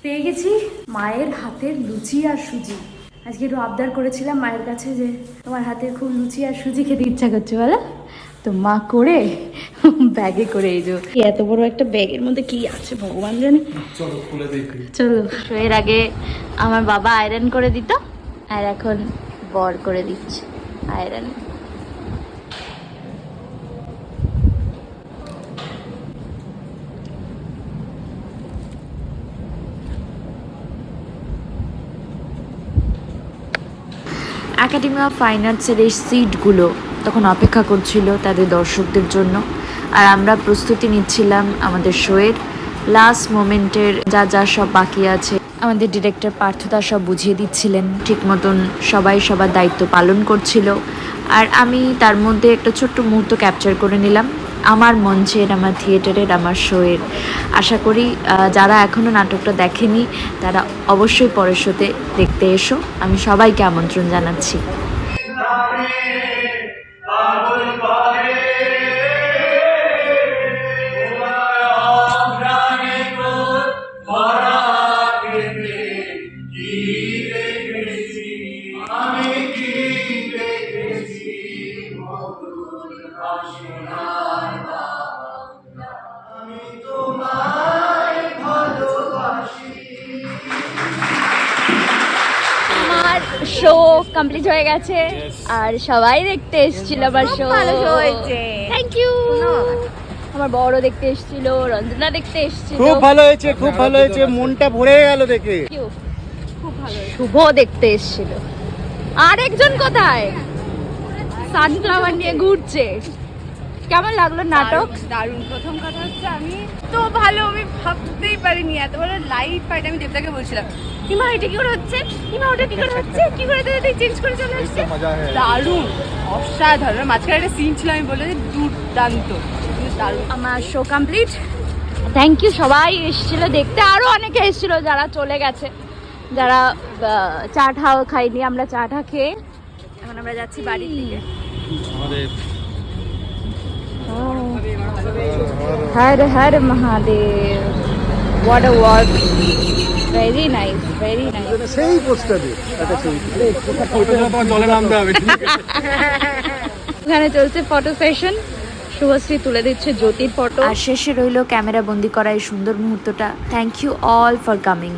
পেয়ে গেছি মায়ের হাতের লুচি আর সুজি। আজকে একটু আবদার করেছিলাম মায়ের কাছে যে তোমার হাতের খুব লুচি আর সুজি খেতে ইচ্ছা করছে বলো, তো মা করে ব্যাগে করে এই যে এত বড় একটা ব্যাগের মধ্যে কি আছে ভগবান জানে। চলো খুলে দেখি। চলো। এর আগে আমার বাবা আয়রন করে দিত আর এখন বর করে দিচ্ছে আয়রন। একাডেমি অফ ফাইন আর্টসের এই সিটগুলো তখন অপেক্ষা করছিল তাদের দর্শকদের জন্য, আর আমরা প্রস্তুতি নিচ্ছিলাম আমাদের শোয়ের লাস্ট মোমেন্টের যা যা সব বাকি আছে। আমাদের ডিরেক্টর পার্থদা সব বুঝিয়ে দিচ্ছিলেন, ঠিক মতন সবাই সবার দায়িত্ব পালন করছিল, আর আমি তার মধ্যে একটা ছোট্ট মুহূর্ত ক্যাপচার করে নিলাম আমার মঞ্চের, আমার থিয়েটারের, আমার শোয়ের। আশা করি যারা এখনও নাটকটা দেখেনি তারা অবশ্যই পরের শোতে দেখতে এসো, আমি সবাইকে আমন্ত্রণ জানাচ্ছি। আমার শো কমপ্লিট হয়ে গেছে আর সবাই দেখতে এসেছিল আমার শো। ভালো show হয়েছে। Thank you. আমার বড় দেখতে এসেছিল, রঞ্জনা দেখতে এসেছিল। খুব ভালো হয়েছে, খুব ভালো হয়েছে, মনটা ভরে গেল দেখে। খুব ভালো। শুভ দেখতে এসেছিল। আর একজন কোথায়? সানফ্লাওয়ার নিয়ে ঘুরছে। কেমন লাগলো নাটক? দারুণ। প্রথম কথা হচ্ছে আমি তো ভালো, আমি ভাবতেই পারিনি এত বড় লাইট ফাইট। আমি দেবদাকে বলছিলাম কিমা এটা কি করে হচ্ছে, কিমা ওটা কি করে হচ্ছে, কি করে চেঞ্জ করে চলে আসছে। দারুণ, অসাধারণ। মাঝখানে একটা সিন ছিল, আমি বলে দুর্দান্ত, দারুণ। আমার শো কমপ্লিট। থ্যাংক ইউ, সবাই এসেছিল দেখতে, আরো অনেকে এসেছিল যারা চলে গেছে, যারা চা ঠাও খাইনি। আমরা চা টা খেয়ে এখন আমরা যাচ্ছি বাড়ির দিকে। Har Har Mahadev. What a work, very nice, very nice. সেই পোস্টারে একটা ছবি তোমার জলে নামতে হবে। এখানে চলছে ফটো সেশন, শুভশ্রী তুলে দিচ্ছে জ্যোতির ফটো, আর শেষে রইল ক্যামেরা বন্দি করা এই সুন্দর মুহূর্তটা। Thank you all for coming.